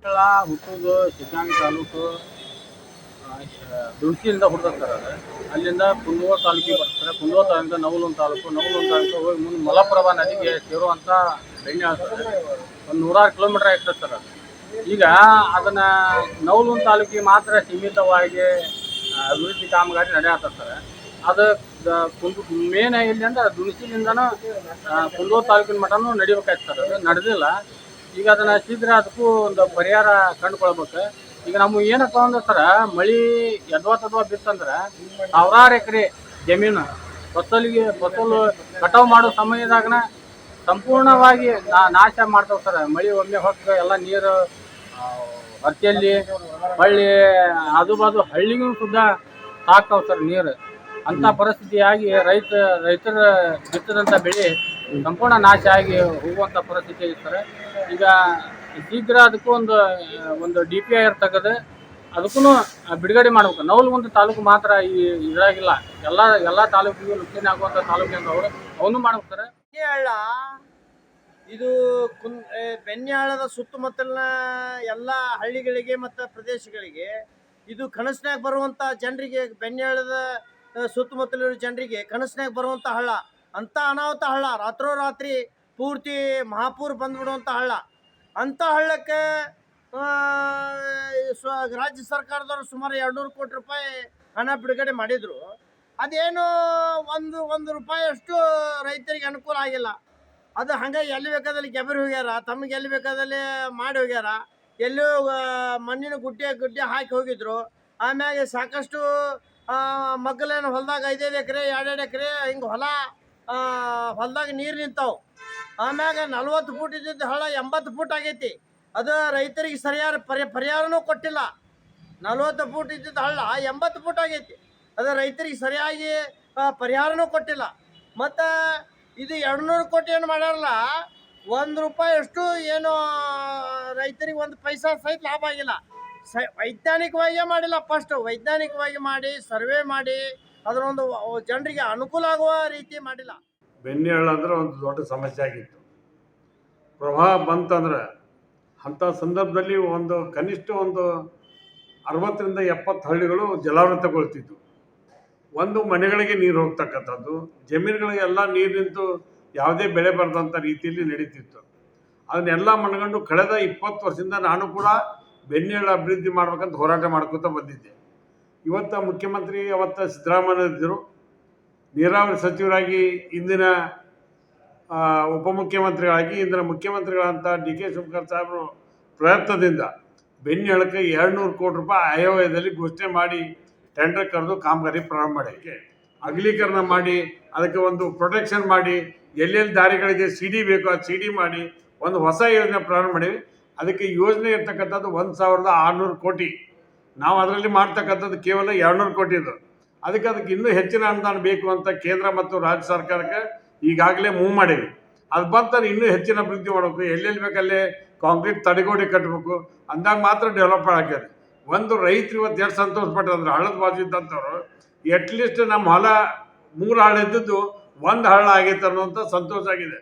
ಸ್ಥಳ ಹುಟ್ಟೋದು ಸಿದ್ಧಗಂಗಾ ತಾಲೂಕು ದುಣಸಿಯಿಂದ ಹುಡ್ತದೆ ಸರ್ ಅದು. ಅಲ್ಲಿಂದ ಕುಂದಗೋಳ ತಾಲೂಕಿಗೆ ಬರ್ತಾರೆ. ಕುಂದಗೋಳ ತಾಲೂಕಿಂದ ನವಲೂರು ತಾಲೂಕು ಹೋಗಿ ಮುಂದೆ ಮಲಪ್ರಭಾ ನದಿಗೆ ಸೇರುವಂಥ ಬೆಣ್ಣೆ ಆಗ್ತದೆ. ಒಂದು 106 ಕಿಲೋಮೀಟರ್ ಆಗ್ತದೆ ಸರ್ ಅದು. ಈಗ ಅದನ್ನು ನವಲೂರು ತಾಲೂಕಿಗೆ ಮಾತ್ರ ಸೀಮಿತವಾಗಿ ಅಭಿವೃದ್ಧಿ ಕಾಮಗಾರಿ ನಡೆಯತ್ತದ ಸರ್. ಅದು ಮೇನ್ ಎಲ್ಲಿ ಅಂದ್ರೆ ದುಣಸಿಲಿಂದನೂ ಕುಂದಗೋಳ ತಾಲೂಕಿನ ಮಟ್ಟನೂ ನಡಿಬೇಕಾಯ್ತು ಸರ್. ಅದು ನಡೆದಿಲ್ಲ. ಈಗ ಅದನ್ನು ಶೀಘ್ರ ಅದಕ್ಕೂ ಒಂದು ಪರಿಹಾರ ಕಂಡುಕೊಳ್ಬೇಕು. ಈಗ ನಮ್ಗೆ ಏನಪ್ಪ ಅಂದ್ರೆ ಸರ, ಮಳೆ ಯದ್ವಾ ಬಿತ್ತಂದ್ರೆ ಸಾವಿರಾರು ಎಕರೆ ಜಮೀನು ಫಸಲು ಕಟಾವು ಮಾಡೋ ಸಮಯದಾಗನ ಸಂಪೂರ್ಣವಾಗಿ ನಾಶ ಮಾಡ್ತಾವೆ ಸರ್. ಮಳೆ ಒಮ್ಮೆ ಹೊತ್ತು ಎಲ್ಲ ನೀರು ಹತ್ತಿಯಲ್ಲಿ ಹಳ್ಳಿ ಆಜುಬಾಜು ಹಳ್ಳಿಗೂ ಸುದ್ದ ಸಾಕ್ತಾವೆ ಸರ್ ನೀರು. ಅಂಥ ಪರಿಸ್ಥಿತಿಯಾಗಿ ರೈತರ ಬಿತ್ತದಂಥ ಬೆಳೆ ಸಂಪೂರ್ಣ ನಾಶ ಆಗಿ ಹೋಗುವಂಥ ಪರಿಸ್ಥಿತಿ ಇರ್ತಾರೆ. ಈಗ ಶೀಘ್ರ ಅದಕ್ಕೂ ಒಂದು DPR ತೆಗೆದು ಅದಕ್ಕೂ ಬಿಡುಗಡೆ ಮಾಡ್ಬೇಕು. ನವಲಗುಂದ ತಾಲೂಕು ಮಾತ್ರ ಇದಾಗಿಲ್ಲ, ಎಲ್ಲ ತಾಲೂಕಿಗೂ ನುಕ್ಸಾನ ಆಗುವಂಥ ತಾಲೂಕಿಂದ ಅವನು ಮಾಡ್ಬೇಕು ಸರ್. ಬೆಣ್ಣೆಹಳ್ಳ ಇದು ಬೆಣ್ಣೆಹಳ್ಳದ ಸುತ್ತಮುತ್ತಲಿನ ಎಲ್ಲ ಹಳ್ಳಿಗಳಿಗೆ ಮತ್ತು ಪ್ರದೇಶಗಳಿಗೆ ಇದು ಕನಸಿನಾಗ ಬರುವಂಥ ಜನರಿಗೆ, ಬೆಣ್ಣೆಹಳ್ಳದ ಸುತ್ತಮುತ್ತಲಿನ ಜನರಿಗೆ ಕನಸಿನಾಗ ಬರುವಂಥ ಹಳ್ಳ. ಅಂಥ ಅನಾಹುತ ಹಳ್ಳ, ರಾತ್ರೋರಾತ್ರಿ ಪೂರ್ತಿ ಮಹಾಪೂರ್ ಬಂದ್ಬಿಡುವಂಥ ಹಳ್ಳ. ಅಂಥ ಹಳ್ಳಕ್ಕೆ ರಾಜ್ಯ ಸರ್ಕಾರದವರು ಸುಮಾರು 200 ಕೋಟಿ ರೂಪಾಯಿ ಹಣ ಬಿಡುಗಡೆ ಮಾಡಿದರು. ಅದೇನು ಒಂದು ರೂಪಾಯಿ ಅಷ್ಟು ರೈತರಿಗೆ ಅನುಕೂಲ ಆಗಿಲ್ಲ. ಅದು ಹಂಗಾಗಿ ಎಲ್ಲಿ ಬೇಕಾದಲ್ಲಿ ಗೆಬರಿ ಹೋಗ್ಯಾರ, ತಮಗೆ ಎಲ್ಲಿ ಬೇಕಾದಲ್ಲಿ ಮಾಡಿ ಹೋಗ್ಯಾರ. ಎಲ್ಲೂ ಮಣ್ಣಿನ ಗುಡ್ಡೆ ಹಾಕಿ ಹೋಗಿದ್ರು. ಆಮ್ಯಾಗೆ ಸಾಕಷ್ಟು ಮಗ್ಗಲೇನು ಹೊಲದಾಗ 5-5 ಎಕರೆ 2-2 ಎಕರೆ ಹಿಂಗೆ ಹೊಲದಾಗ ನೀರು ನಿಂತಾವು. ಆಮ್ಯಾಗ 40 ಫೂಟ್ ಇದ್ದಿದ್ದು ಹಳ್ಳ 80 ಫೂಟ್ ಆಗೈತಿ. ಅದು ರೈತರಿಗೆ ಸರಿಯಾದ ಪರಿಹಾರನೂ ಕೊಟ್ಟಿಲ್ಲ. 40 ಫೂಟ್ ಇದ್ದಿದ್ದು ಹಳ್ಳ 80 ಫೂಟ್ ಆಗೈತಿ. ಅದು ರೈತರಿಗೆ ಸರಿಯಾಗಿ ಪರಿಹಾರನೂ ಕೊಟ್ಟಿಲ್ಲ. ಮತ್ತು ಇದು 200 ಕೋಟಿ ಏನು ಮಾಡ್ಯಾರಲ್ಲ, 1 ರೂಪಾಯಿ ಅಷ್ಟು ಏನು ರೈತರಿಗೆ 1 ಪೈಸಾ ಸಹಿತ ಲಾಭ ಆಗಿಲ್ಲ. ವೈಜ್ಞಾನಿಕವಾಗಿಯೇ ಮಾಡಿಲ್ಲ. ಫಸ್ಟ್ ವೈಜ್ಞಾನಿಕವಾಗಿ ಮಾಡಿ ಸರ್ವೆ ಮಾಡಿ ಅದರೊಂದು ಜನರಿಗೆ ಅನುಕೂಲ ಆಗುವ ರೀತಿ ಮಾಡಿಲ್ಲ. ಬೆಣ್ಣೆಹಳ್ಳ ಅಂದ್ರೆ ಒಂದು ದೊಡ್ಡ ಸಮಸ್ಯೆ ಆಗಿತ್ತು. ಪ್ರವಾಹ ಬಂತಂದ್ರೆ ಅಂಥ ಸಂದರ್ಭದಲ್ಲಿ ಕನಿಷ್ಠ 60ರಿಂದ 70 ಹಳ್ಳಿಗಳು ಜಲಾವೃತಗೊಳ್ತಿದ್ವು. ಮನೆಗಳಿಗೆ ನೀರು ಹೋಗ್ತಕ್ಕಂಥದ್ದು, ಜಮೀನುಗಳಿಗೆಲ್ಲ ನೀರು ನಿಂತು ಯಾವುದೇ ಬೆಳೆ ಬರದಂಥ ರೀತಿಯಲ್ಲಿ ನಡೀತಿತ್ತು. ಅದನ್ನೆಲ್ಲ ಮನಗಂಡು ಕಳೆದ 20 ವರ್ಷದಿಂದ ನಾನು ಕೂಡ ಬೆಣ್ಣೆಹಳ್ಳ ಅಭಿವೃದ್ಧಿ ಮಾಡ್ಬೇಕಂತ ಹೋರಾಟ ಮಾಡ್ಕೊತ ಬಂದಿದ್ದೆ. ಇವತ್ತು ಮುಖ್ಯಮಂತ್ರಿ ಸಿದ್ದರಾಮಯ್ಯ ಇದ್ದರು. ನೀರಾವರಿ ಸಚಿವರಾಗಿ ಇಂದಿನ ಉಪಮುಖ್ಯಮಂತ್ರಿಗಳಾಗಿ ಇಂದಿನ ಮುಖ್ಯಮಂತ್ರಿಗಳಂತ DK ಶಿವಕುಮಾರ್ ಸಾಹೇಬರು ಪ್ರಯತ್ನದಿಂದ ಬೆಣ್ಣೆಹಳ್ಳಕ್ಕೆ 200 ಕೋಟಿ ರೂಪಾಯಿ ಆಯವ್ಯಯದಲ್ಲಿ ಘೋಷಣೆ ಮಾಡಿ ಟೆಂಡರ್ ಕರೆದು ಕಾಮಗಾರಿ ಪ್ರಾರಂಭ ಮಾಡೋಕ್ಕೆ ಅಗಲೀಕರಣ ಮಾಡಿ ಅದಕ್ಕೆ ಒಂದು ಪ್ರೊಟೆಕ್ಷನ್ ಮಾಡಿ ಎಲ್ಲೆಲ್ಲಿ ದಾರಿಗಳಿಗೆ CD ಬೇಕು ಆ CD ಮಾಡಿ ಒಂದು ಹೊಸ ಯೋಜನೆ ಪ್ರಾರಂಭ ಮಾಡಿವಿ. ಅದಕ್ಕೆ ಯೋಜನೆ ಇರ್ತಕ್ಕಂಥದ್ದು 1600 ಕೋಟಿ. ನಾವು ಅದರಲ್ಲಿ ಮಾಡ್ತಕ್ಕಂಥದ್ದು ಕೇವಲ 200 ಕೋಟಿ ಇದು. ಅದಕ್ಕೆ ಇನ್ನೂ ಹೆಚ್ಚಿನ ಅನುದಾನ ಬೇಕು ಅಂತ ಕೇಂದ್ರ ಮತ್ತು ರಾಜ್ಯ ಸರ್ಕಾರಕ್ಕೆ ಈಗಾಗಲೇ ಮೂವ್ ಮಾಡೀವಿ. ಅದು ಬಂತಾರೆ ಇನ್ನೂ ಹೆಚ್ಚಿನ ಅಭಿವೃದ್ಧಿ ಮಾಡಬೇಕು. ಎಲ್ಲೆಲ್ಲಿ ಬೇಕಲ್ಲೇ ಕಾಂಕ್ರೀಟ್ ತಡೆಗೋಡೆ ಕಟ್ಟಬೇಕು. ಅಂದಾಗ ಮಾತ್ರ ಡೆವಲಪ್ ಆಗ್ಯದ. ರೈತರು ಇವತ್ತು ಎಷ್ಟು ಸಂತೋಷ ಪಟ್ಟರು ಅಂದ್ರೆ, ಹಳ್ಳದ ಬಾಜು ಇದ್ದಂಥವ್ರು ಅಟ್ಲೀಸ್ಟ್ ನಮ್ಮ ಹೊಲ 3 ಹಳ್ಳ ಇದ್ದದ್ದು 1 ಹಳ್ಳ ಆಗೈತೆ ಅನ್ನೋಂಥ ಸಂತೋಷ ಆಗಿದೆ.